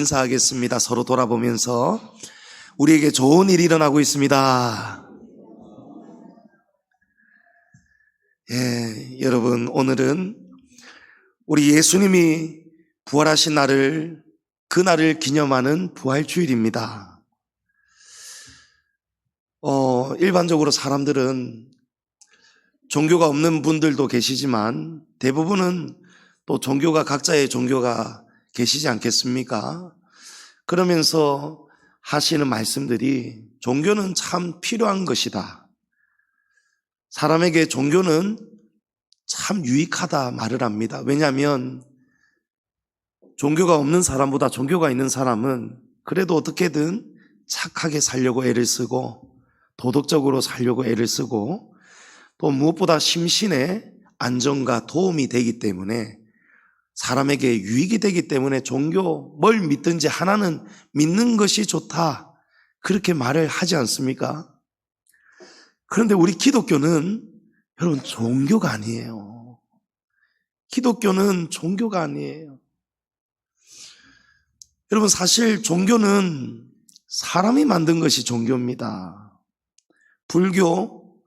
인사하겠습니다. 서로 돌아보면서 우리에게 좋은 일이 일어나고 있습니다. 여러분, 오늘은 우리 예수님이 부활하신 그날을 기념하는 부활주일입니다. 일반적으로 사람들은 종교가 없는 분들도 계시지만 대부분은 또 각자의 종교가 계시지 않겠습니까? 그러면서 하시는 말씀들이 종교는 참 필요한 것이다. 사람에게 종교는 참 유익하다 말을 합니다. 왜냐하면 종교가 없는 사람보다 종교가 있는 사람은 그래도 어떻게든 착하게 살려고 애를 쓰고 도덕적으로 살려고 애를 쓰고 또 무엇보다 심신의 안정과 도움이 되기 때문에 사람에게 유익이 되기 때문에 뭘 믿든지 하나는 믿는 것이 좋다, 그렇게 말을 하지 않습니까? 그런데 우리 기독교는 여러분 종교가 아니에요. 기독교는 종교가 아니에요. 여러분, 사실 종교는 사람이 만든 것이 종교입니다. 불교,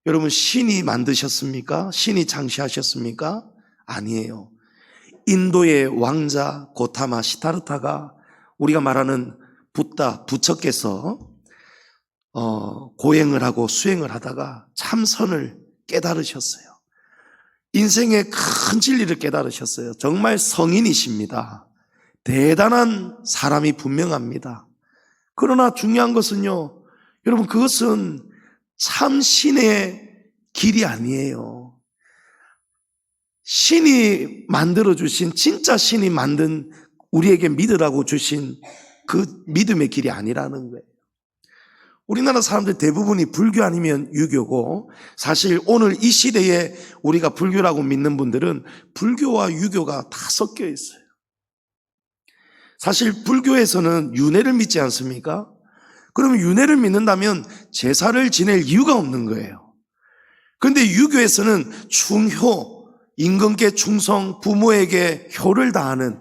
여러분 신이 만드셨습니까? 신이 창시하셨습니까? 아니에요. 인도의 왕자 고타마 시타르타가 우리가 말하는 부처께서 고행을 하고 수행을 하다가 참선을 깨달으셨어요. 인생의 큰 진리를 깨달으셨어요. 정말 성인이십니다. 대단한 사람이 분명합니다. 그러나 중요한 것은요, 여러분, 그것은 참 신의 길이 아니에요. 신이 만들어주신, 진짜 신이 만든 우리에게 믿으라고 주신 그 믿음의 길이 아니라는 거예요. 우리나라 사람들 대부분이 불교 아니면 유교고, 사실 오늘 이 시대에 우리가 불교라고 믿는 분들은 불교와 유교가 다 섞여 있어요. 사실 불교에서는 윤회를 믿지 않습니까? 그러면 윤회를 믿는다면 제사를 지낼 이유가 없는 거예요. 그런데 유교에서는 충효, 임금께 충성, 부모에게 효를 다하는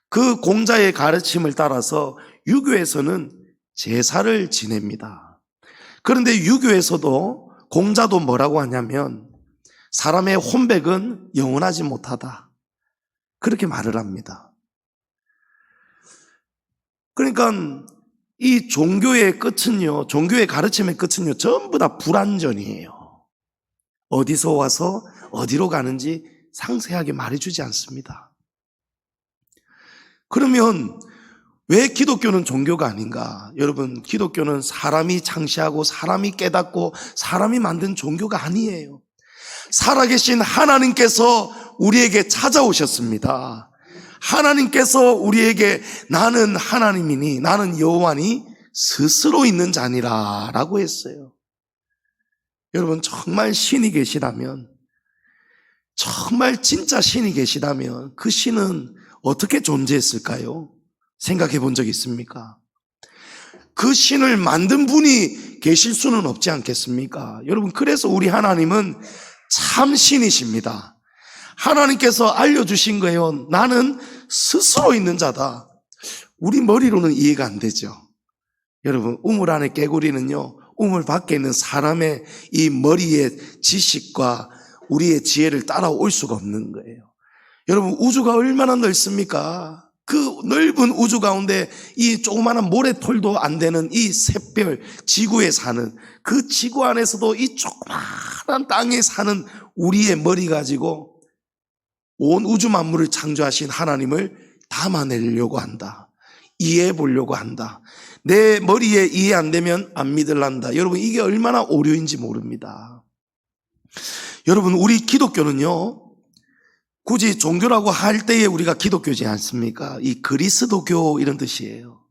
그 공자의 가르침을 따라서 유교에서는 제사를 지냅니다. 그런데 유교에서도 공자도 뭐라고 하냐면 사람의 혼백은 영원하지 못하다, 그렇게 말을 합니다. 그러니까 이 종교의 끝은요, 종교의 가르침의 끝은요, 전부 다 불완전이에요. 어디서 와서 어디로 가는지 상세하게 말해주지 않습니다. 그러면 왜 기독교는 종교가 아닌가? 여러분, 기독교는 사람이 창시하고 사람이 깨닫고 사람이 만든 종교가 아니에요. 살아계신 하나님께서 우리에게 찾아오셨습니다. 하나님께서 우리에게 나는 하나님이니 나는 여호와니 스스로 있는 자니라 라고 했어요. 여러분, 정말 신이 계시다면, 정말 진짜 신이 계시다면 그 신은 어떻게 존재했을까요? 생각해 본 적 있습니까? 그 신을 만든 분이 계실 수는 없지 않겠습니까? 여러분, 그래서 우리 하나님은 참 신이십니다. 하나님께서 알려주신 거예요. 나는 스스로 있는 자다. 우리 머리로는 이해가 안 되죠. 여러분, 우물 안에 개구리는요, 우물 밖에 있는 사람의 이 머리의 지식과 우리의 지혜를 따라올 수가 없는 거예요. 여러분, 우주가 얼마나 넓습니까? 그 넓은 우주 가운데 이 조그마한 모래톨도 안 되는 이 샛별 지구에 사는, 그 지구 안에서도 이 조그마한 땅에 사는 우리의 머리 가지고 온 우주 만물을 창조하신 하나님을 담아내려고 한다. 이해해 보려고 한다. 내 머리에 이해 안 되면 안 믿을란다. 여러분, 이게 얼마나 오류인지 모릅니다. 여러분, 우리 기독교는요, 굳이 종교라고 할 때에 우리가 기독교지 않습니까? 이 그리스도교 이런 뜻이에요.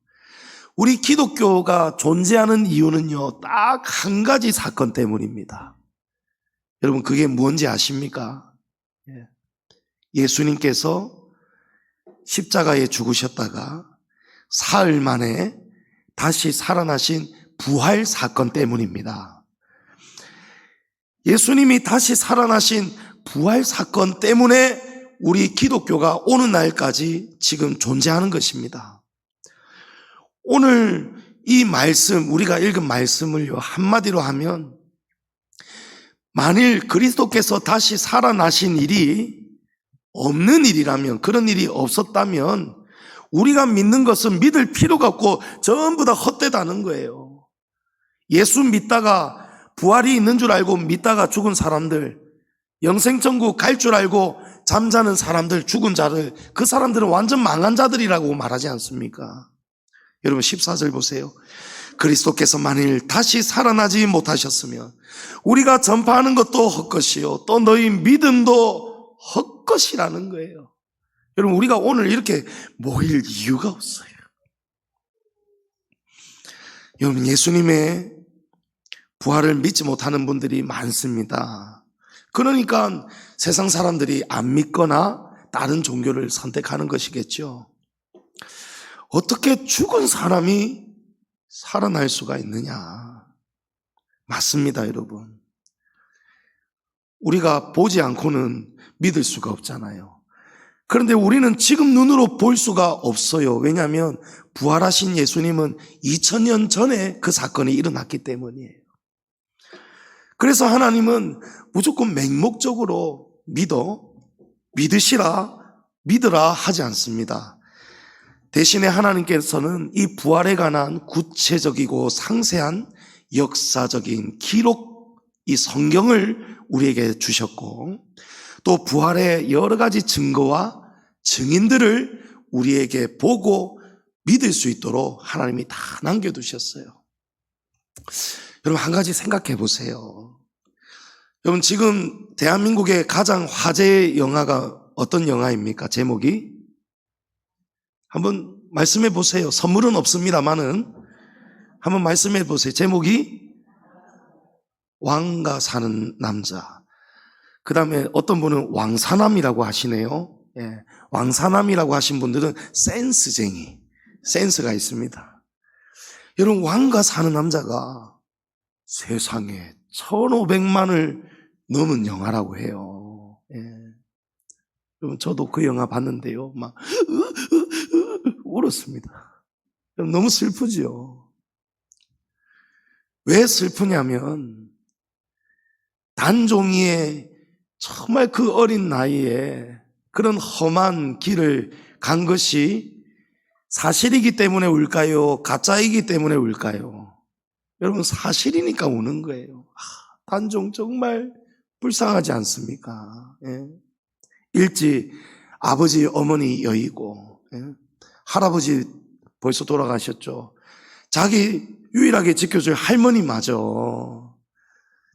우리 기독교가 존재하는 이유는요, 딱 한 가지 사건 때문입니다. 여러분, 그게 뭔지 아십니까? 예수님께서 십자가에 죽으셨다가 사흘 만에 다시 살아나신 부활 사건 때문입니다. 예수님이 다시 살아나신 부활 사건 때문에 우리 기독교가 오는 날까지 지금 존재하는 것입니다. 오늘 이 말씀, 우리가 읽은 말씀을요, 한마디로 하면, 만일 그리스도께서 다시 살아나신 일이 없는 일이라면, 그런 일이 없었다면, 우리가 믿는 것은 믿을 필요가 없고 전부 다 헛되다는 거예요. 예수 믿다가 부활이 있는 줄 알고 믿다가 죽은 사람들, 영생천국 갈 줄 알고 잠자는 사람들, 죽은 자들, 그 사람들은 완전 망한 자들이라고 말하지 않습니까? 여러분 14절 보세요. 그리스도께서 만일 다시 살아나지 못하셨으면 우리가 전파하는 것도 헛것이요 또 너희 믿음도 헛것이라는 거예요. 여러분 우리가 오늘 이렇게 모일 이유가 없어요. 여러분 예수님의 부활을 믿지 못하는 분들이 많습니다. 그러니까 세상 사람들이 안 믿거나 다른 종교를 선택하는 것이겠죠. 어떻게 죽은 사람이 살아날 수가 있느냐? 맞습니다, 여러분. 우리가 보지 않고는 믿을 수가 없잖아요. 그런데 우리는 지금 눈으로 볼 수가 없어요. 왜냐하면 부활하신 예수님은 2000년 전에 그 사건이 일어났기 때문이에요. 그래서 하나님은 무조건 맹목적으로 믿으라 하지 않습니다. 대신에 하나님께서는 이 부활에 관한 구체적이고 상세한 역사적인 기록, 이 성경을 우리에게 주셨고 또 부활의 여러 가지 증거와 증인들을 우리에게 보고 믿을 수 있도록 하나님이 다 남겨두셨어요. 여러분 한 가지 생각해 보세요. 여러분 지금 대한민국의 가장 화제의 영화가 어떤 영화입니까? 제목이? 한번 말씀해 보세요. 선물은 없습니다만은 한번 말씀해 보세요. 제목이 왕가 사는 남자. 그 다음에 어떤 분은 왕사남이라고 하시네요. 예, 왕사남이라고 하신 분들은 센스쟁이, 센스가 있습니다. 여러분 왕가 사는 남자가 세상에 1500만을 넘은 영화라고 해요. 예. 여러분 저도 그 영화 봤는데요 막 울었습니다. 너무 슬프죠. 왜 슬프냐면 단종이의 정말 그 어린 나이에 그런 험한 길을 간 것이 사실이기 때문에 울까요? 가짜이기 때문에 울까요? 여러분 사실이니까 우는 거예요. 단종 정말 불쌍하지 않습니까? 예. 일찍 아버지 어머니 여의고, 예. 할아버지 벌써 돌아가셨죠. 자기 유일하게 지켜줄 할머니마저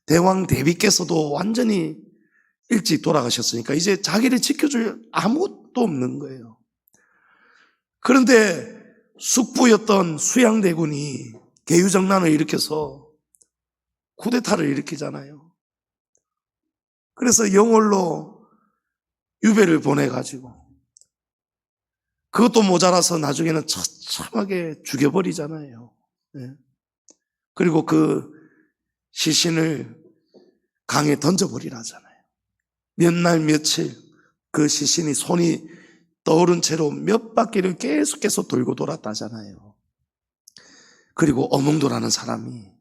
대왕 대비께서도 완전히 일찍 돌아가셨으니까 이제 자기를 지켜줄 아무것도 없는 거예요. 그런데 숙부였던 수양대군이 개유정난을 일으켜서 쿠데타를 일으키잖아요. 그래서 영월로 유배를 보내가지고 그것도 모자라서 나중에는 처참하게 죽여버리잖아요. 네. 그리고 그 시신을 강에 던져버리라잖아요. 몇 날 며칠 그 시신이 손이 떠오른 채로 몇 바퀴를 계속해서 돌고 돌았다잖아요. 그리고 어몽도라는 사람이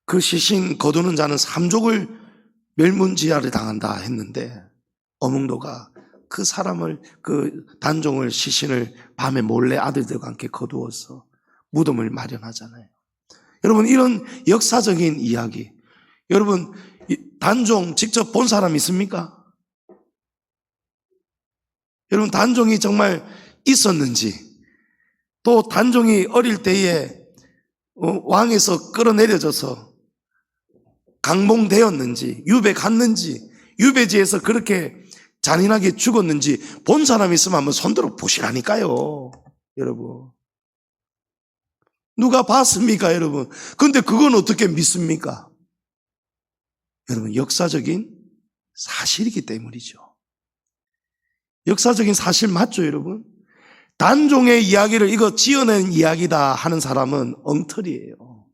그 시신 거두는 자는 삼족을 멸문지하를 당한다 했는데 어몽도가 그 사람을, 그 단종을, 시신을 밤에 몰래 아들들과 함께 거두어서 무덤을 마련하잖아요. 여러분 이런 역사적인 이야기, 여러분 단종 직접 본 사람 있습니까? 여러분 단종이 정말 있었는지, 또 단종이 어릴 때에 왕에서 끌어내려져서 강봉되었는지, 유배 갔는지, 유배지에서 그렇게 잔인하게 죽었는지 본 사람 있으면 한번 손들어 보시라니까요. 여러분 누가 봤습니까 여러분? 근데 그건 어떻게 믿습니까? 여러분 역사적인 사실이기 때문이죠. 역사적인 사실 맞죠 여러분? 단종의 이야기를 이거 지어낸 이야기다 하는 사람은 엉터리예요.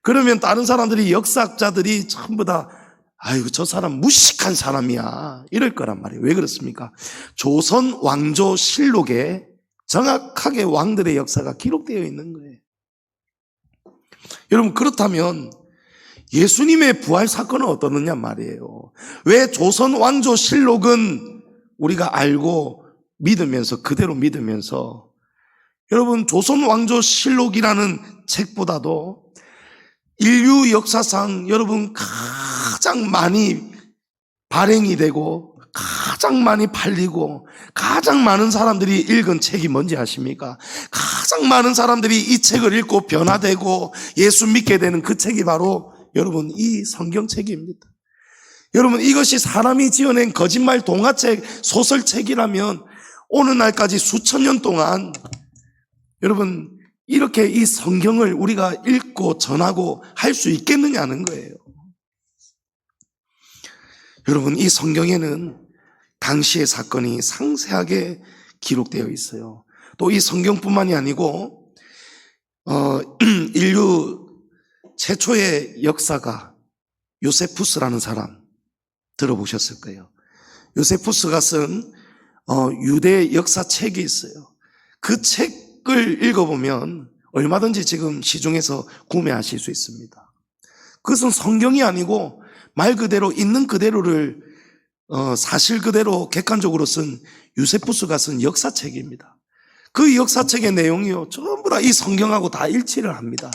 그러면 다른 사람들이, 역사학자들이 전부 다 아이고 저 사람 무식한 사람이야 이럴 거란 말이에요. 왜 그렇습니까? 조선 왕조 실록에 정확하게 왕들의 역사가 기록되어 있는 거예요. 여러분, 그렇다면 예수님의 부활 사건은 어떻느냐 말이에요. 왜 조선 왕조 실록은 우리가 알고 믿으면서, 그대로 믿으면서, 여러분, 조선 왕조 실록이라는 책보다도 인류 역사상 여러분 가장 많이 발행이 되고 가장 많이 팔리고 가장 많은 사람들이 읽은 책이 뭔지 아십니까? 가장 많은 사람들이 이 책을 읽고 변화되고 예수 믿게 되는 그 책이 바로 여러분 이 성경책입니다. 여러분, 이것이 사람이 지어낸 거짓말 동화책, 소설책이라면 오늘날까지 수천 년 동안 여러분 이렇게 이 성경을 우리가 읽고 전하고 할 수 있겠느냐는 거예요. 여러분, 이 성경에는 당시의 사건이 상세하게 기록되어 있어요. 또 이 성경뿐만이 아니고 인류 최초의 역사가 요세푸스라는 사람 들어보셨을 거예요. 요세푸스가 쓴 유대 역사책이 있어요. 그 책을 읽어보면 얼마든지 지금 시중에서 구매하실 수 있습니다. 그것은 성경이 아니고 말 그대로 있는 그대로를 사실 그대로 객관적으로 쓴 요세푸스가 쓴 역사책입니다. 그 역사책의 내용이요 전부 다 이 성경하고 다 일치를 합니다.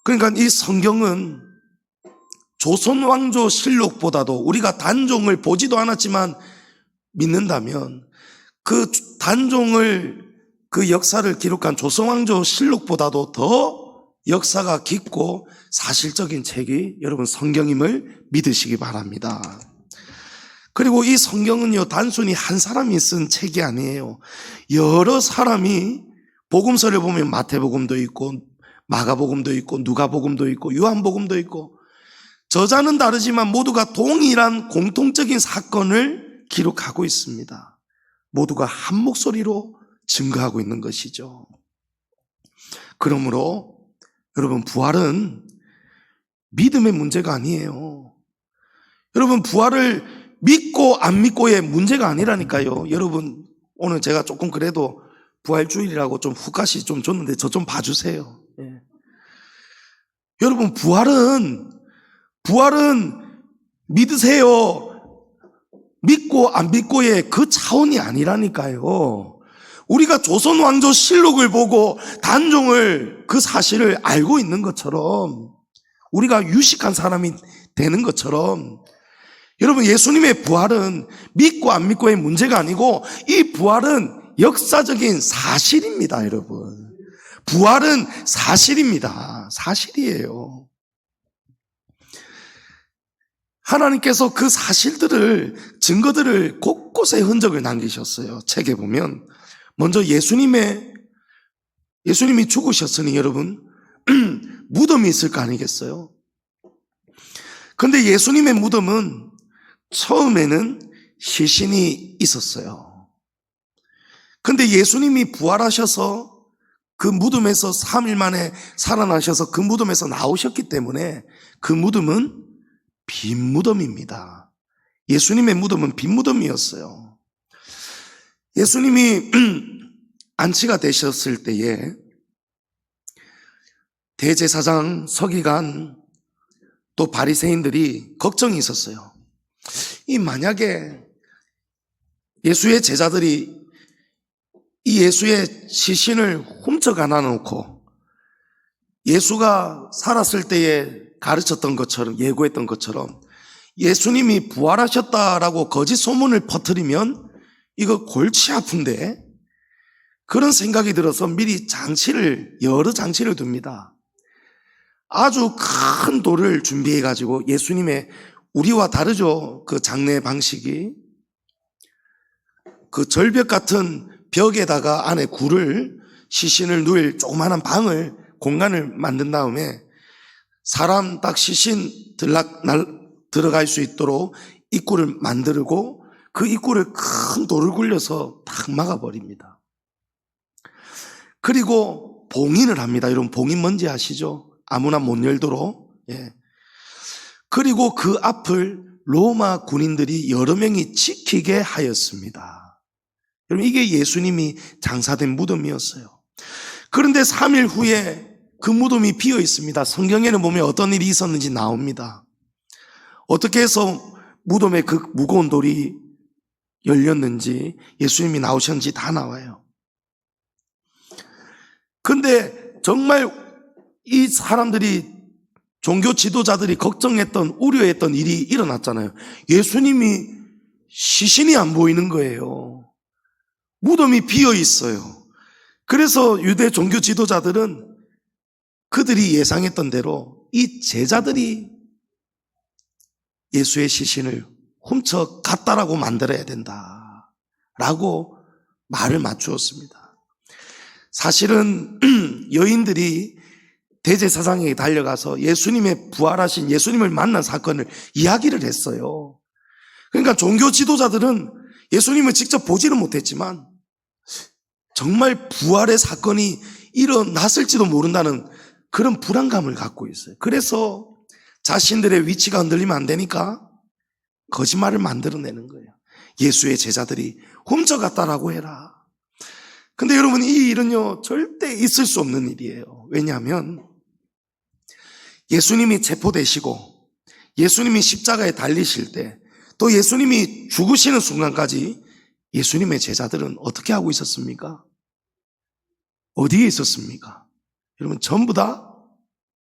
그러니까 이 성경은 조선 왕조 실록보다도 우리가 단종을 보지도 않았지만 믿는다면 그 단종을 그 역사를 기록한 조선 왕조 실록보다도 더 역사가 깊고 사실적인 책이 여러분 성경임을 믿으시기 바랍니다. 그리고 이 성경은요 단순히 한 사람이 쓴 책이 아니에요. 여러 사람이 복음서를 보면 마태복음도 있고 마가복음도 있고 누가복음도 있고 요한복음도 있고 저자는 다르지만 모두가 동일한 공통적인 사건을 기록하고 있습니다. 모두가 한 목소리로 증거하고 있는 것이죠. 그러므로 여러분 부활은 믿음의 문제가 아니에요. 여러분 부활을 믿고 안 믿고의 문제가 아니라니까요. 여러분 오늘 제가 조금 그래도 부활주일이라고 좀 후까시 좀 줬는데 저 좀 봐주세요. 예. 여러분 부활은 믿으세요. 믿고 안 믿고의 그 차원이 아니라니까요. 우리가 조선 왕조 실록을 보고 단종을 그 사실을 알고 있는 것처럼 우리가 유식한 사람이 되는 것처럼 여러분 예수님의 부활은 믿고 안 믿고의 문제가 아니고 이 부활은 역사적인 사실입니다. 여러분 부활은 사실입니다. 사실이에요. 하나님께서 그 사실들을 증거들을 곳곳에 흔적을 남기셨어요. 책에 보면 먼저 예수님이 죽으셨으니 여러분 무덤이 있을 거 아니겠어요? 근데 예수님의 무덤은 처음에는 시신이 있었어요. 근데 예수님이 부활하셔서 그 무덤에서 3일 만에 살아나셔서 그 무덤에서 나오셨기 때문에 그 무덤은 빈 무덤입니다. 예수님의 무덤은 빈 무덤이었어요. 예수님이 안치가 되셨을 때에 대제사장 서기관 또 바리새인들이 걱정이 있었어요. 이 만약에 예수의 제자들이 이 예수의 시신을 훔쳐가 놔놓고 예수가 살았을 때에 가르쳤던 것처럼 예고했던 것처럼 예수님이 부활하셨다라고 거짓 소문을 퍼뜨리면 이거 골치 아픈데 그런 생각이 들어서 미리 여러 장치를 둡니다. 아주 큰 돌을 준비해 가지고 예수님의 우리와 다르죠. 그 장례 방식이 그 절벽 같은 벽에다가 안에 시신을 누일 조그마한 공간을 만든 다음에 사람 딱 시신 들어갈 수 있도록 입구를 만들고 그 입구를 큰 돌을 굴려서 딱 막아버립니다. 그리고 봉인을 합니다. 여러분 봉인 뭔지 아시죠? 아무나 못 열도록. 예. 그리고 그 앞을 로마 군인들이 여러 명이 지키게 하였습니다. 여러분, 이게 예수님이 장사된 무덤이었어요. 그런데 3일 후에 그 무덤이 비어 있습니다. 성경에는 보면 어떤 일이 있었는지 나옵니다. 어떻게 해서 무덤에 그 무거운 돌이 열렸는지, 예수님이 나오셨는지 다 나와요. 근데 정말 이 사람들이, 종교 지도자들이 걱정했던, 우려했던 일이 일어났잖아요. 예수님이 시신이 안 보이는 거예요. 무덤이 비어 있어요. 그래서 유대 종교 지도자들은 그들이 예상했던 대로 이 제자들이 예수의 시신을 훔쳐 갔다라고 만들어야 된다 라고 말을 맞추었습니다. 사실은 여인들이 대제사장에게 달려가서 예수님의 부활하신 예수님을 만난 사건을 이야기를 했어요. 그러니까 종교 지도자들은 예수님을 직접 보지는 못했지만 정말 부활의 사건이 일어났을지도 모른다는 그런 불안감을 갖고 있어요. 그래서 자신들의 위치가 흔들리면 안 되니까 거짓말을 만들어내는 거예요. 예수의 제자들이 훔쳐갔다라고 해라. 근데 여러분, 이 일은요 절대 있을 수 없는 일이에요. 왜냐하면 예수님이 체포되시고 예수님이 십자가에 달리실 때, 또 예수님이 죽으시는 순간까지 예수님의 제자들은 어떻게 하고 있었습니까? 어디에 있었습니까? 여러분, 전부 다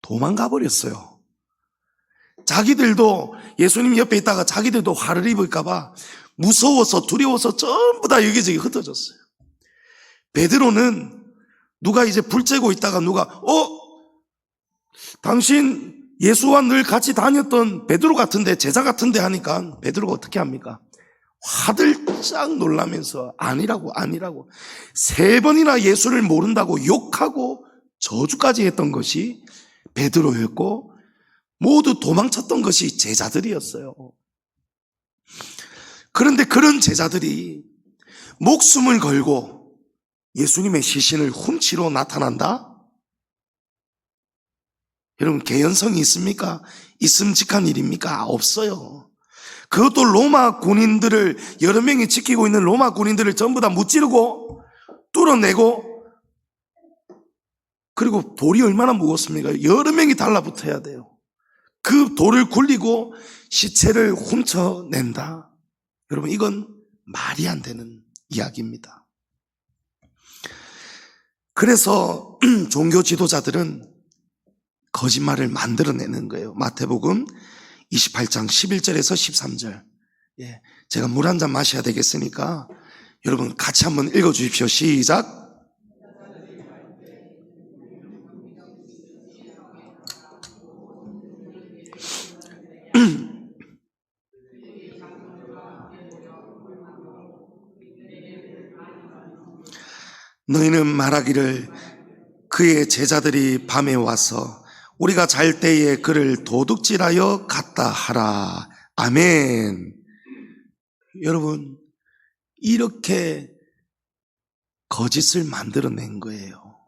도망가 버렸어요. 자기들도, 예수님 옆에 있다가 자기들도 화를 입을까봐 무서워서 두려워서 전부 다 여기저기 흩어졌어요. 베드로는 누가 이제 불 쬐고 있다가 누가 당신 예수와 늘 같이 다녔던 베드로 같은데, 제자 같은데 하니까 베드로가 어떻게 합니까? 화들짝 놀라면서 아니라고 3번이나 예수를 모른다고 욕하고 저주까지 했던 것이 베드로였고, 모두 도망쳤던 것이 제자들이었어요. 그런데 그런 제자들이 목숨을 걸고 예수님의 시신을 훔치러 나타난다? 여러분, 개연성이 있습니까? 있음직한 일입니까? 없어요. 그것도 로마 군인들을, 여러 명이 지키고 있는 로마 군인들을 전부 다 무찌르고 뚫어내고, 그리고 돌이 얼마나 무겁습니까? 여러 명이 달라붙어야 돼요. 그 돌을 굴리고 시체를 훔쳐낸다. 여러분, 이건 말이 안 되는 이야기입니다. 그래서 종교 지도자들은 거짓말을 만들어내는 거예요. 마태복음 28장 11절에서 13절. 제가 물 한 잔 마셔야 되겠으니까 여러분 같이 한번 읽어주십시오. 시작. 너희는 말하기를 그의 제자들이 밤에 와서 우리가 잘 때에 그를 도둑질하여 갔다 하라. 아멘. 여러분, 이렇게 거짓을 만들어낸 거예요.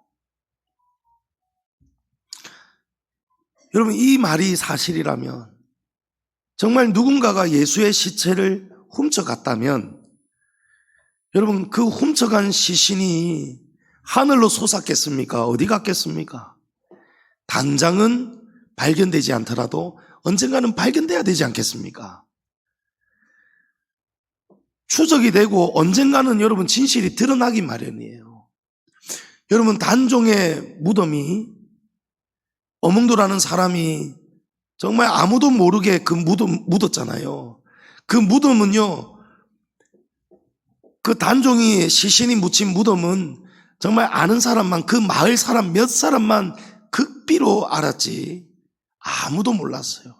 여러분, 이 말이 사실이라면, 정말 누군가가 예수의 시체를 훔쳐갔다면, 여러분, 그 훔쳐간 시신이 하늘로 솟았겠습니까? 어디 갔겠습니까? 당장은 발견되지 않더라도 언젠가는 발견돼야 되지 않겠습니까? 추적이 되고 언젠가는 여러분 진실이 드러나기 마련이에요. 여러분, 단종의 무덤이, 어몽도라는 사람이 정말 아무도 모르게 그 무덤 묻었잖아요. 그 무덤은요, 그 단종이 시신이 묻힌 무덤은 정말 아는 사람만, 그 마을 사람 몇 사람만 극비로 알았지 아무도 몰랐어요.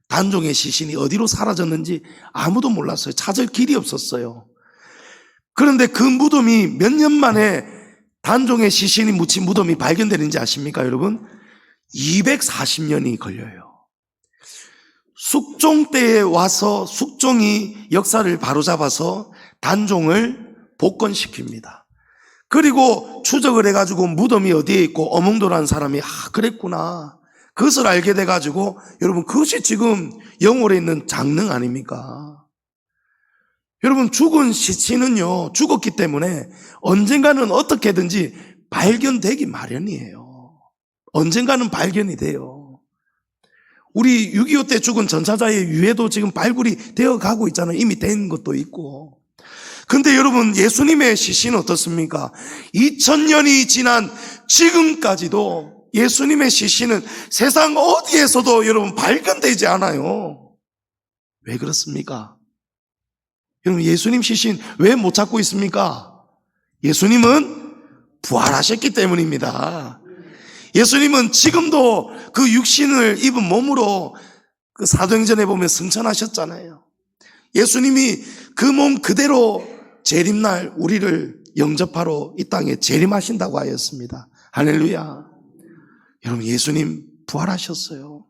단종의 시신이 어디로 사라졌는지 아무도 몰랐어요. 찾을 길이 없었어요. 그런데 그 무덤이 몇 년 만에, 단종의 시신이 묻힌 무덤이 발견되는지 아십니까, 여러분? 240년이 걸려요. 숙종 때에 와서 숙종이 역사를 바로잡아서 단종을 복권시킵니다. 그리고 추적을 해가지고 무덤이 어디에 있고 어몽도라는 사람이 그랬구나, 그것을 알게 돼가지고, 여러분, 그것이 지금 영월에 있는 장릉 아닙니까? 여러분, 죽은 시체는요, 죽었기 때문에 언젠가는 어떻게든지 발견되기 마련이에요. 언젠가는 발견이 돼요. 우리 6.25 때 죽은 전사자의 유해도 지금 발굴이 되어 가고 있잖아요. 이미 된 것도 있고. 근데 여러분, 예수님의 시신은 어떻습니까? 2000년이 지난 지금까지도 예수님의 시신은 세상 어디에서도 여러분 발견되지 않아요. 왜 그렇습니까? 여러분, 예수님 시신 왜 못 찾고 있습니까? 예수님은 부활하셨기 때문입니다. 예수님은 지금도 그 육신을 입은 몸으로 그 사도행전에 보면 승천하셨잖아요. 예수님이 그 몸 그대로 재림날 우리를 영접하러 이 땅에 재림하신다고 하였습니다. 할렐루야. 여러분, 예수님 부활하셨어요.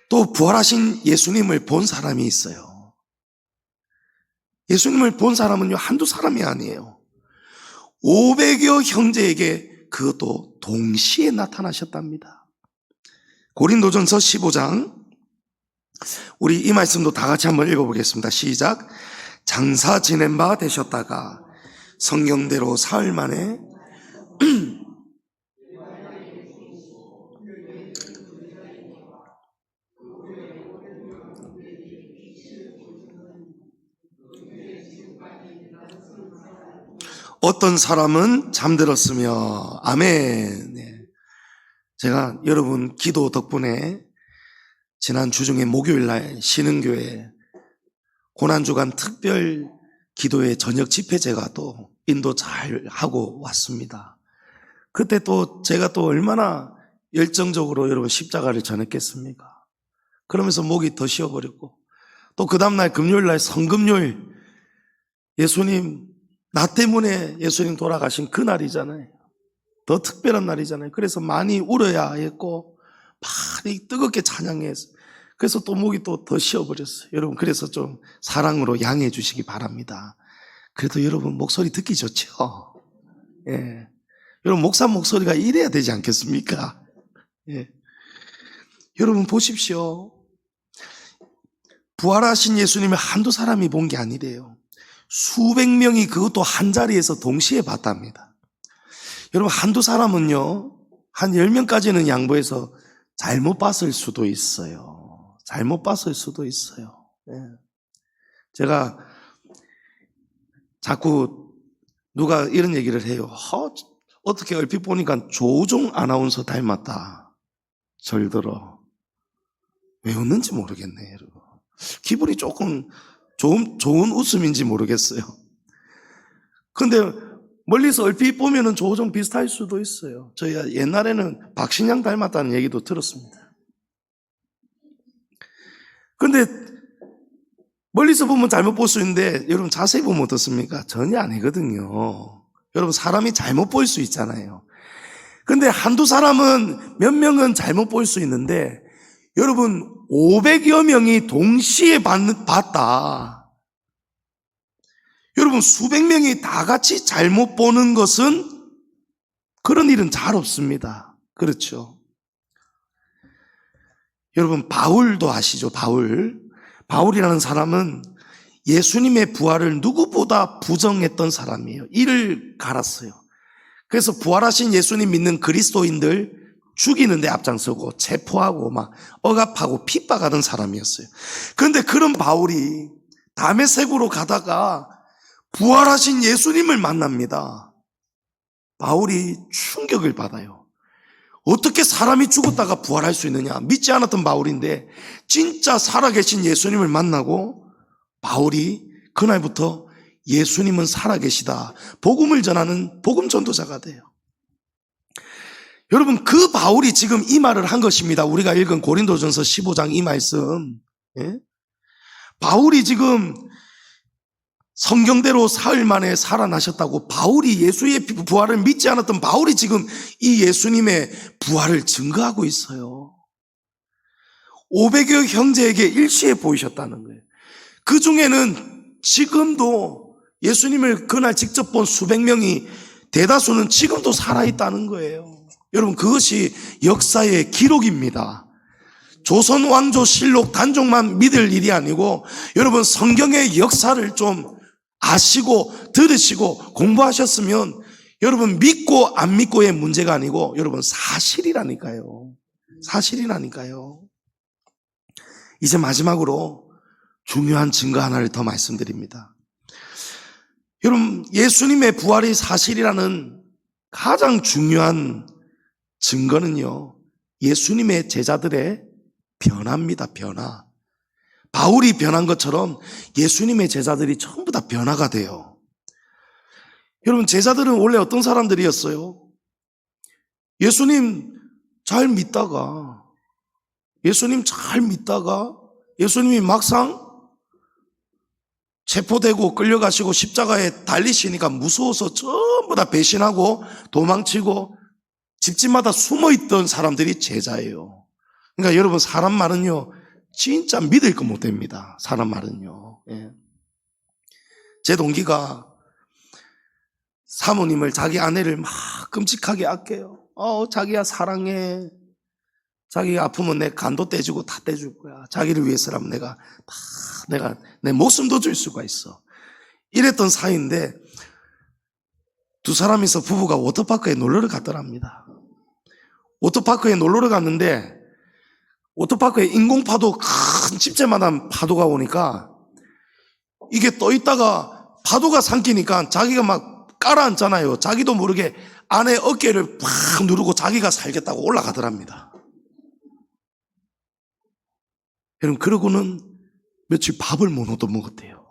또 부활하신 예수님을 본 사람이 있어요. 예수님을 본 사람은요, 한두 사람이 아니에요. 500여 형제에게 그것도 동시에 나타나셨답니다. 고린도전서 15장, 우리 이 말씀도 다 같이 한번 읽어보겠습니다. 시작. 장사 지낸 바 되셨다가 성경대로 사흘 만에 어떤 사람은 잠들었으며, 아멘. 네. 제가 여러분 기도 덕분에 지난 주중에 목요일날 신흥교회 고난주간 특별 기도회 저녁 집회 제가 또 인도 잘 하고 왔습니다. 그때 또 제가 또 얼마나 열정적으로 여러분 십자가를 전했겠습니까? 그러면서 목이 더 쉬어버렸고, 또 그 다음날 금요일날 성금요일, 예수님 나 때문에 예수님 돌아가신 그 날이잖아요. 더 특별한 날이잖아요. 그래서 많이 울어야 했고 많이 뜨겁게 찬양했어요. 그래서 또 목이 또 더 쉬어버렸어요. 여러분, 그래서 좀 사랑으로 양해해 주시기 바랍니다. 그래도 여러분 목소리 듣기 좋죠? 예. 여러분, 목사 목소리가 이래야 되지 않겠습니까? 예. 여러분 보십시오. 부활하신 예수님을 한두 사람이 본 게 아니래요. 수백 명이 그것도 한 자리에서 동시에 봤답니다. 여러분, 한두 사람은요, 한 10명까지는 양보해서 잘못 봤을 수도 있어요. 잘못 봤을 수도 있어요. 예. 제가 자꾸 누가 이런 얘기를 해요. 어떻게 얼핏 보니까 조우종 아나운서 닮았다. 절들어. 왜 웃는지 모르겠네, 여러분. 기분이 조금 좋은 웃음인지 모르겠어요. 근데 멀리서 얼핏 보면은 조우종 비슷할 수도 있어요. 저희가 옛날에는 박신양 닮았다는 얘기도 들었습니다. 근데 멀리서 보면 잘못 볼 수 있는데 여러분 자세히 보면 어떻습니까? 전혀 아니거든요. 여러분, 사람이 잘못 볼 수 있잖아요. 근데 한두 사람은, 몇 명은 잘못 볼 수 있는데, 여러분 500여 명이 동시에 봤다. 여러분, 수백 명이 다 같이 잘못 보는 것은, 그런 일은 잘 없습니다. 그렇죠? 여러분, 바울도 아시죠? 바울이라는 사람은 예수님의 부활을 누구보다 부정했던 사람이에요. 이를 갈았어요. 그래서 부활하신 예수님 믿는 그리스도인들 죽이는데 앞장서고 체포하고 막 억압하고 핍박하던 사람이었어요. 그런데 그런 바울이 다메섹으로 가다가 부활하신 예수님을 만납니다. 바울이 충격을 받아요. 어떻게 사람이 죽었다가 부활할 수 있느냐? 믿지 않았던 바울인데 진짜 살아계신 예수님을 만나고 바울이 그날부터 예수님은 살아계시다, 복음을 전하는 복음 전도자가 돼요. 여러분, 그 바울이 지금 이 말을 한 것입니다. 우리가 읽은 고린도전서 15장 이 말씀. 예? 바울이 지금 성경대로 사흘 만에 살아나셨다고, 바울이 예수의 부활을 믿지 않았던 바울이 지금 이 예수님의 부활을 증거하고 있어요. 500여 형제에게 일시에 보이셨다는 거예요. 그 중에는 지금도 예수님을 그날 직접 본 수백 명이, 대다수는 지금도 살아있다는 거예요. 여러분, 그것이 역사의 기록입니다. 조선 왕조 실록 단종만 믿을 일이 아니고 여러분 성경의 역사를 좀 아시고 들으시고 공부하셨으면 여러분 믿고 안 믿고의 문제가 아니고 여러분 사실이라니까요. 사실이라니까요. 이제 마지막으로 중요한 증거 하나를 더 말씀드립니다. 여러분 예수님의 부활이 사실이라는 가장 중요한 증거는요, 예수님의 제자들의 변화입니다. 변화. 바울이 변한 것처럼 예수님의 제자들이 전부 다 변화가 돼요. 여러분 제자들은 원래 어떤 사람들이었어요? 예수님 잘 믿다가 예수님이 막상 체포되고 끌려가시고 십자가에 달리시니까 무서워서 전부 다 배신하고 도망치고 집집마다 숨어있던 사람들이 제자예요. 그러니까 여러분 사람 말은요 진짜 믿을 거 못됩니다. 사람 말은요. 예. 제 동기가 사모님을 자기 아내를 막 끔찍하게 아껴요. 자기야 사랑해. 자기가 아프면 내 간도 떼주고 다 떼줄 거야. 자기를 위해서라면 내가 내 목숨도 줄 수가 있어. 이랬던 사이인데 두 사람이서 부부가 워터파크에 놀러를 갔더랍니다. 워터파크에 놀러를 갔는데 워터파크에 인공파도 큰 집채만한 파도가 오니까 이게 떠 있다가 파도가 삼키니까 자기가 막 깔아앉잖아요. 자기도 모르게 아내 어깨를 팍 누르고 자기가 살겠다고 올라가더랍니다. 여러분 그러고는 며칠 밥을 못 얻어 먹었대요.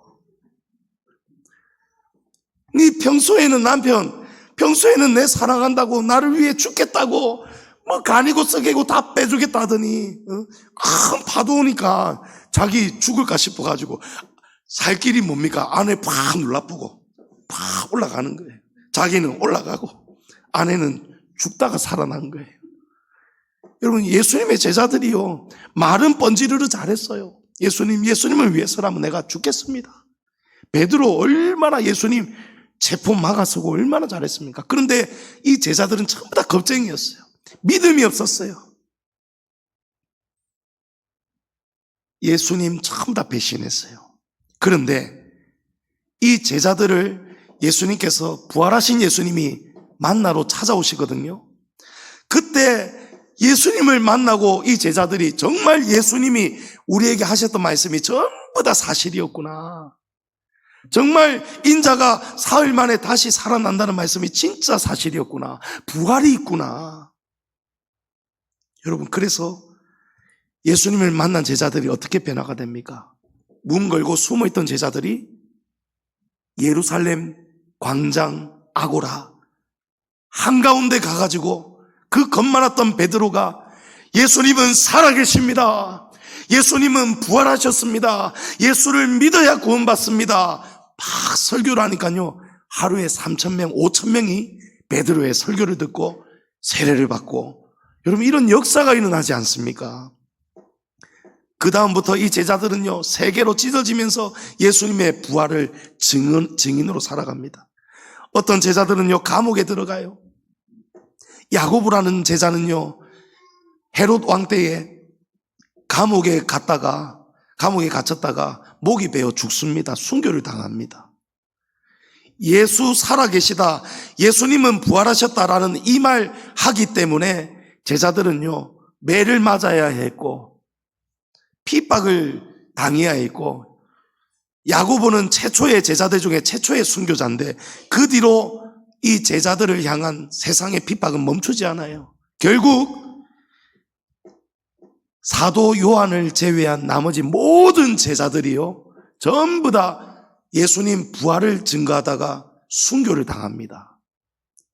평소에는 내 사랑한다고 나를 위해 죽겠다고 뭐 간이고 썩이고 다 빼주겠다 하더니 큰 파도 오니까 자기 죽을까 싶어가지고 살 길이 뭡니까? 아내 팍 눌러보고 팍 올라가는 거예요. 자기는 올라가고 아내는 죽다가 살아난 거예요. 여러분 예수님의 제자들이요 말은 번지르르 잘했어요. 예수님을 위해서라면 내가 죽겠습니다. 베드로 얼마나 예수님 체포 막아서고 얼마나 잘했습니까? 그런데 이 제자들은 전부 다 겁쟁이였어요. 믿음이 없었어요. 예수님 전부 다 배신했어요. 그런데 이 제자들을 예수님께서 부활하신 예수님이 만나러 찾아오시거든요. 그때 예수님을 만나고 이 제자들이 정말 예수님이 우리에게 하셨던 말씀이 전부 다 사실이었구나. 정말 인자가 사흘 만에 다시 살아난다는 말씀이 진짜 사실이었구나. 부활이 있구나. 여러분 그래서 예수님을 만난 제자들이 어떻게 변화가 됩니까? 문 걸고 숨어있던 제자들이 예루살렘 광장 아고라 한가운데 가가지고 그 겁 많았던 베드로가 예수님은 살아계십니다. 예수님은 부활하셨습니다. 예수를 믿어야 구원받습니다. 막 설교를 하니까요 하루에 3,000명 5,000명이 베드로의 설교를 듣고 세례를 받고 여러분 이런 역사가 일어나지 않습니까? 그 다음부터 이 제자들은요 세계로 찢어지면서 예수님의 부활을 증인으로 살아갑니다. 어떤 제자들은요 감옥에 들어가요. 야고보라는 제자는요 헤롯 왕 때에 감옥에 갇혔다가 목이 베어 죽습니다. 순교를 당합니다. 예수 살아계시다, 예수님은 부활하셨다라는 이 말 하기 때문에 제자들은요 매를 맞아야 했고 핍박을 당해야 했고, 야고보는 최초의 제자들 중에 최초의 순교자인데 그 뒤로 이 제자들을 향한 세상의 핍박은 멈추지 않아요. 결국 사도 요한을 제외한 나머지 모든 제자들이요 전부 다 예수님 부활을 증거하다가 순교를 당합니다.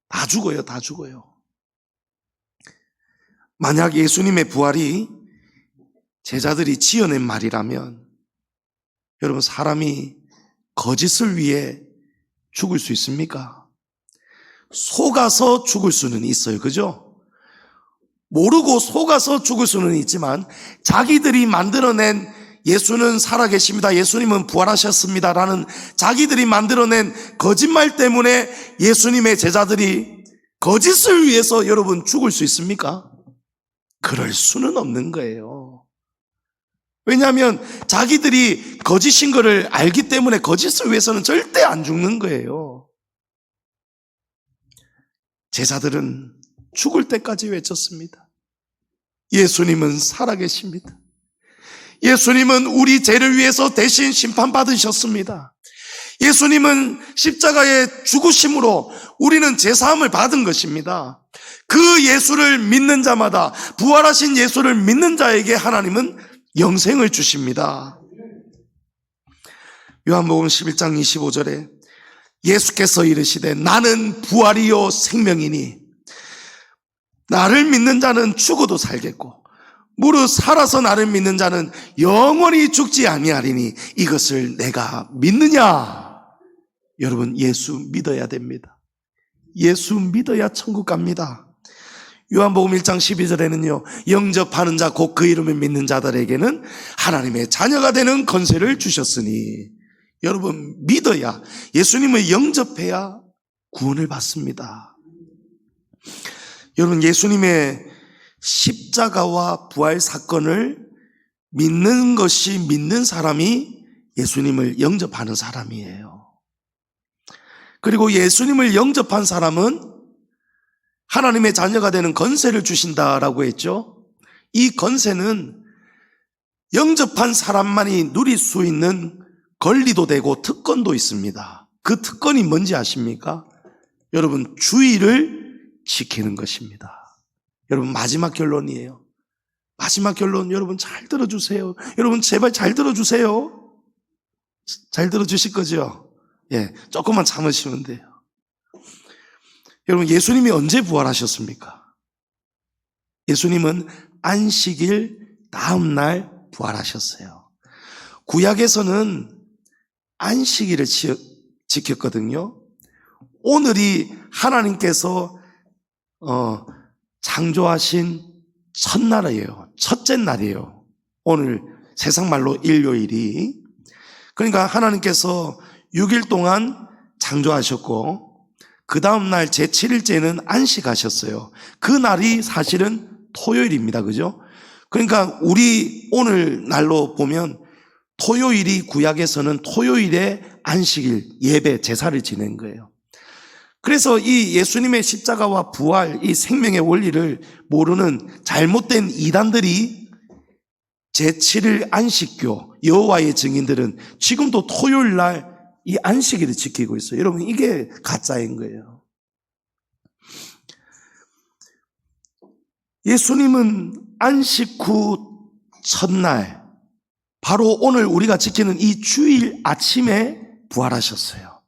다 죽어요. 다 죽어요. 만약 예수님의 부활이 제자들이 지어낸 말이라면 여러분 사람이 거짓을 위해 죽을 수 있습니까? 속아서 죽을 수는 있어요. 그죠? 모르고 속아서 죽을 수는 있지만 자기들이 만들어낸 예수는 살아계십니다, 예수님은 부활하셨습니다 라는 자기들이 만들어낸 거짓말 때문에 예수님의 제자들이 거짓을 위해서 여러분 죽을 수 있습니까? 그럴 수는 없는 거예요. 왜냐하면 자기들이 거짓인 것을 알기 때문에 거짓을 위해서는 절대 안 죽는 거예요. 제자들은 죽을 때까지 외쳤습니다. 예수님은 살아계십니다. 예수님은 우리 죄를 위해서 대신 심판받으셨습니다. 예수님은 십자가의 죽으심으로 우리는 제사함을 받은 것입니다. 그 예수를 믿는 자마다, 부활하신 예수를 믿는 자에게 하나님은 영생을 주십니다. 요한복음 11장 25절에 예수께서 이르시되 나는 부활이요 생명이니 나를 믿는 자는 죽어도 살겠고 무릇 살아서 나를 믿는 자는 영원히 죽지 아니하리니 이것을 내가 믿느냐? 여러분, 예수 믿어야 됩니다. 예수 믿어야 천국 갑니다. 요한복음 1장 12절에는요 영접하는 자 곧 그 이름을 믿는 자들에게는 하나님의 자녀가 되는 권세를 주셨으니, 여러분 믿어야, 예수님을 영접해야 구원을 받습니다. 여러분, 예수님의 십자가와 부활 사건을 믿는 것이 믿는 사람이 예수님을 영접하는 사람이에요. 그리고 예수님을 영접한 사람은 하나님의 자녀가 되는 권세를 주신다라고 했죠. 이 권세는 영접한 사람만이 누릴 수 있는 권리도 되고 특권도 있습니다. 그 특권이 뭔지 아십니까? 여러분, 주의를 지키는 것입니다. 여러분, 마지막 결론이에요. 마지막 결론, 여러분 잘 들어주세요. 여러분 제발 잘 들어주세요. 잘 들어주실 거죠? 예, 조금만 참으시면 돼요. 여러분, 예수님이 언제 부활하셨습니까? 예수님은 안식일 다음 날 부활하셨어요. 구약에서는 안식일을 지켰거든요. 오늘이 하나님께서 창조하신 첫날이에요. 첫째 날이에요. 오늘 세상말로 일요일이. 그러니까 하나님께서 6일 동안 창조하셨고 그 다음 날 제7일째는 안식하셨어요. 그 날이 사실은 토요일입니다. 그죠? 그러니까 우리 오늘 날로 보면 토요일이, 구약에서는 토요일에 안식일, 예배, 제사를 지낸 거예요. 그래서 이 예수님의 십자가와 부활, 이 생명의 원리를 모르는 잘못된 이단들이 제7일 안식교, 여호와의 증인들은 지금도 토요일 날 이 안식일을 지키고 있어요. 여러분, 이게 가짜인 거예요. 예수님은 안식 후 첫날, 바로 오늘 우리가 지키는 이 주일 아침에 부활하셨어요.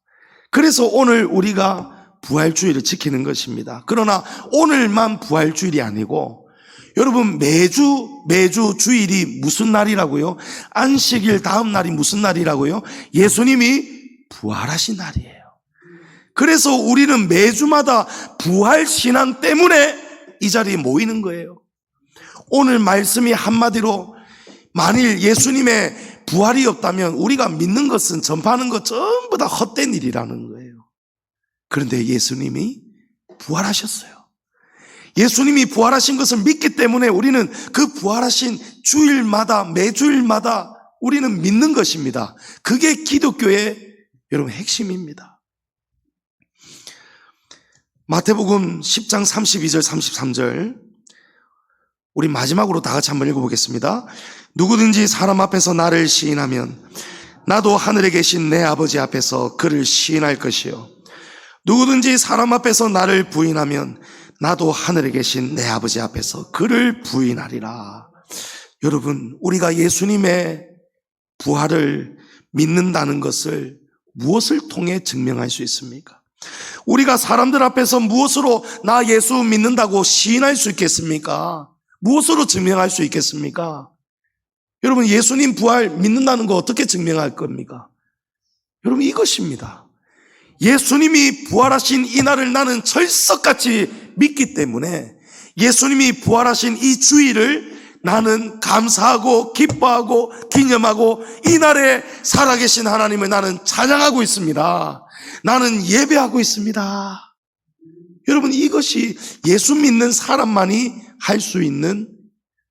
그래서 오늘 우리가 부활주일을 지키는 것입니다. 그러나 오늘만 부활주일이 아니고 여러분, 매주 주일이 무슨 날이라고요? 안식일 다음 날이 무슨 날이라고요? 예수님이 부활하신 날이에요. 그래서 우리는 매주마다 부활 신앙 때문에 이 자리에 모이는 거예요. 오늘 말씀이 한마디로, 만일 예수님의 부활이 없다면 우리가 믿는 것은, 전파하는 것 전부 다 헛된 일이라는 거예요. 그런데 예수님이 부활하셨어요. 예수님이 부활하신 것을 믿기 때문에 우리는 그 부활하신 주일마다, 매주일마다 우리는 믿는 것입니다. 그게 기독교의, 여러분, 핵심입니다. 마태복음 10장 32절 33절 우리 마지막으로 다 같이 한번 읽어보겠습니다. 누구든지 사람 앞에서 나를 시인하면 나도 하늘에 계신 내 아버지 앞에서 그를 시인할 것이요, 누구든지 사람 앞에서 나를 부인하면 나도 하늘에 계신 내 아버지 앞에서 그를 부인하리라. 여러분, 우리가 예수님의 부활을 믿는다는 것을 무엇을 통해 증명할 수 있습니까? 우리가 사람들 앞에서 무엇으로 나 예수 믿는다고 시인할 수 있겠습니까? 무엇으로 증명할 수 있겠습니까? 여러분, 예수님 부활 믿는다는 거 어떻게 증명할 겁니까? 여러분, 이것입니다. 예수님이 부활하신 이 날을 나는 철석같이 믿기 때문에 예수님이 부활하신 이 주일을 나는 감사하고 기뻐하고 기념하고 이 날에 살아계신 하나님을 나는 찬양하고 있습니다. 나는 예배하고 있습니다. 여러분, 이것이 예수 믿는 사람만이 할 수 있는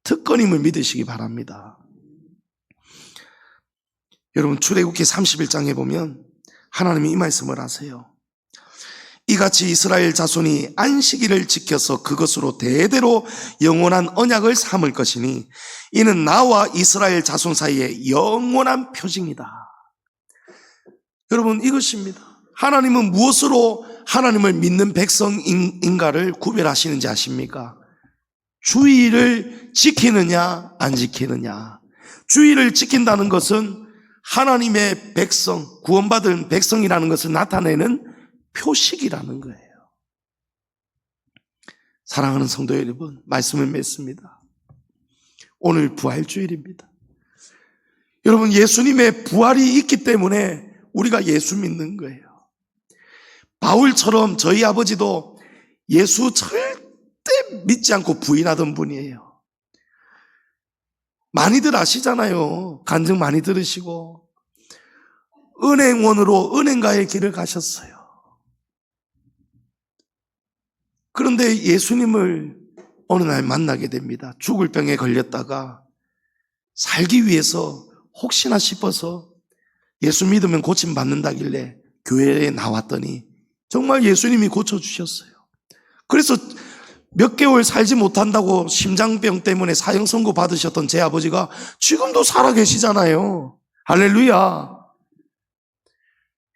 특권임을 믿으시기 바랍니다. 여러분 출애굽기 31장에 보면 하나님이 이 말씀을 하세요. 이같이 이스라엘 자손이 안식일을 지켜서 그것으로 대대로 영원한 언약을 삼을 것이니 이는 나와 이스라엘 자손 사이의 영원한 표징이다. 여러분 이것입니다. 하나님은 무엇으로 하나님을 믿는 백성인가를 구별하시는지 아십니까? 주의를 지키느냐 안 지키느냐. 주의를 지킨다는 것은 하나님의 백성, 구원받은 백성이라는 것을 나타내는 표식이라는 거예요. 사랑하는 성도 여러분, 말씀을 맺습니다. 오늘 부활주일입니다. 여러분 예수님의 부활이 있기 때문에 우리가 예수 믿는 거예요. 바울처럼 저희 아버지도 예수 절대 믿지 않고 부인하던 분이에요. 많이들 아시잖아요. 간증 많이 들으시고 은행원으로 은행가의 길을 가셨어요. 그런데 예수님을 어느 날 만나게 됩니다. 죽을 병에 걸렸다가 살기 위해서 혹시나 싶어서 예수 믿으면 고침받는다길래 교회에 나왔더니 정말 예수님이 고쳐주셨어요. 그래서 몇 개월 살지 못한다고 심장병 때문에 사형 선고 받으셨던 제 아버지가 지금도 살아계시잖아요. 할렐루야.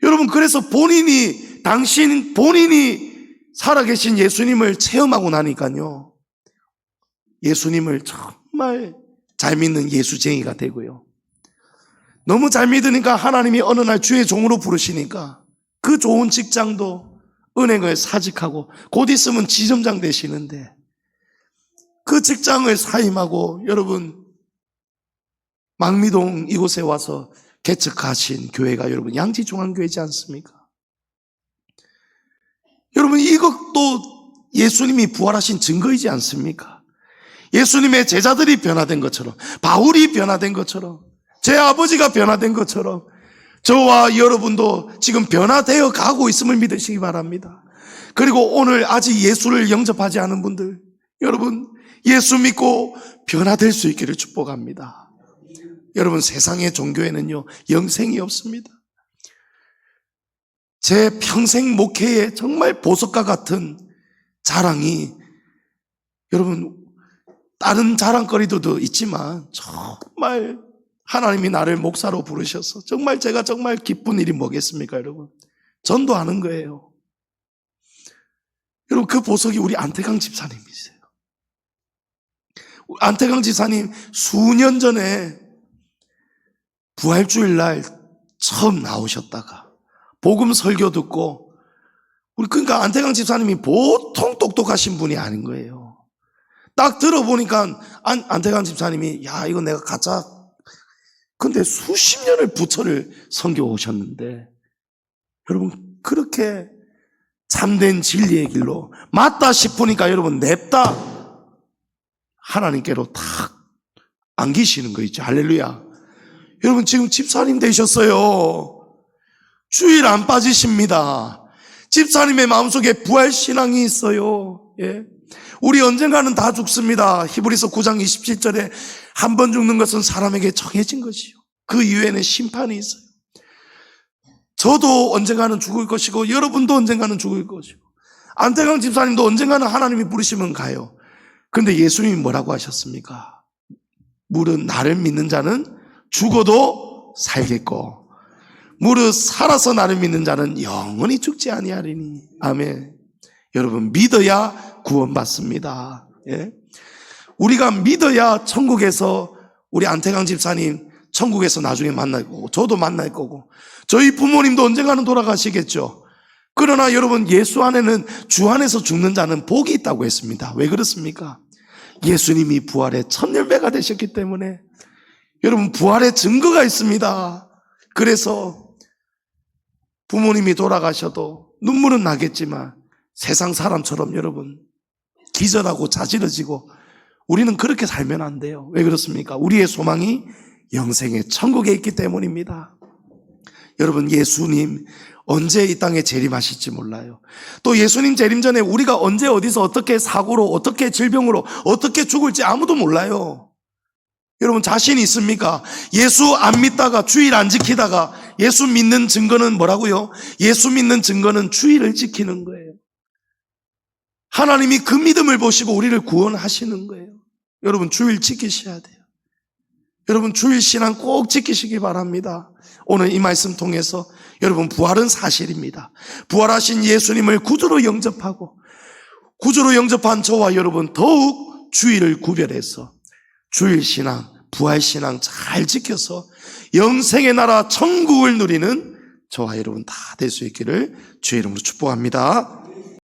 여러분 그래서 본인이 살아계신 예수님을 체험하고 나니까요, 예수님을 정말 잘 믿는 예수쟁이가 되고요, 너무 잘 믿으니까 하나님이 어느 날 주의 종으로 부르시니까 그 좋은 직장도 은행을 사직하고 곧 있으면 지점장 되시는데 그 직장을 사임하고 여러분 망미동 이곳에 와서 개척하신 교회가 여러분 양지중앙교회지 않습니까? 여러분 이것도 예수님이 부활하신 증거이지 않습니까? 예수님의 제자들이 변화된 것처럼, 바울이 변화된 것처럼, 제 아버지가 변화된 것처럼 저와 여러분도 지금 변화되어 가고 있음을 믿으시기 바랍니다. 그리고 오늘 아직 예수를 영접하지 않은 분들, 여러분 예수 믿고 변화될 수 있기를 축복합니다. 여러분 세상의 종교에는요 영생이 없습니다. 제 평생 목회에 정말 보석과 같은 자랑이, 여러분 다른 자랑거리도 있지만 정말 하나님이 나를 목사로 부르셔서 정말 제가 정말 기쁜 일이 뭐겠습니까? 여러분 전도하는 거예요. 여러분 그 보석이 우리 안태강 집사님이세요. 안태강 집사님 수년 전에 부활주일날 처음 나오셨다가 복음 설교 듣고, 그러니까 안태강 집사님이 보통 똑똑하신 분이 아닌 거예요. 딱 들어보니까 안태강 집사님이 야 이거 내가 가짜, 근데 수십 년을 부처를 섬겨 오셨는데 여러분 그렇게 참된 진리의 길로 맞다 싶으니까 여러분 냅다 하나님께로 탁 안기시는 거 있죠. 할렐루야. 여러분 지금 집사님 되셨어요. 주일 안 빠지십니다. 집사님의 마음속에 부활신앙이 있어요. 예. 우리 언젠가는 다 죽습니다. 히브리서 9장 27절에 한 번 죽는 것은 사람에게 정해진 것이요, 그 이후에는 심판이 있어요. 저도 언젠가는 죽을 것이고 여러분도 언젠가는 죽을 것이고 안태강 집사님도 언젠가는 하나님이 부르시면 가요. 그런데 예수님이 뭐라고 하셨습니까? 무릇 나를 믿는 자는 죽어도 살겠고 무릇 살아서 나를 믿는 자는 영원히 죽지 아니하리니. 아멘. 여러분 믿어야 구원받습니다. 예? 우리가 믿어야 천국에서 우리 안태강 집사님 천국에서 나중에 만날 거고 저도 만날 거고 저희 부모님도 언젠가는 돌아가시겠죠. 그러나 여러분 예수 안에는, 주 안에서 죽는 자는 복이 있다고 했습니다. 왜 그렇습니까? 예수님이 부활의 첫 열매가 되셨기 때문에 여러분 부활의 증거가 있습니다. 그래서 부모님이 돌아가셔도 눈물은 나겠지만 세상 사람처럼 여러분 기절하고 자지러지고 우리는 그렇게 살면 안 돼요. 왜 그렇습니까? 우리의 소망이 영생의 천국에 있기 때문입니다. 여러분 예수님 언제 이 땅에 재림하실지 몰라요. 또 예수님 재림 전에 우리가 언제 어디서 어떻게 사고로, 어떻게 질병으로, 어떻게 죽을지 아무도 몰라요. 여러분 자신 있습니까? 예수 안 믿다가 주일 안 지키다가 예수 믿는 증거는 뭐라고요? 예수 믿는 증거는 주일을 지키는 거예요. 하나님이 그 믿음을 보시고 우리를 구원하시는 거예요. 여러분 주일 지키셔야 돼요. 여러분 주일 신앙 꼭 지키시기 바랍니다. 오늘 이 말씀 통해서 여러분 부활은 사실입니다. 부활하신 예수님을 구주로 영접하고 구주로 영접한 저와 여러분 더욱 주일을 구별해서 주일 신앙, 부활 신앙 잘 지켜서 영생의 나라 천국을 누리는 저와 여러분 다 될 수 있기를 주의 이름으로 축복합니다.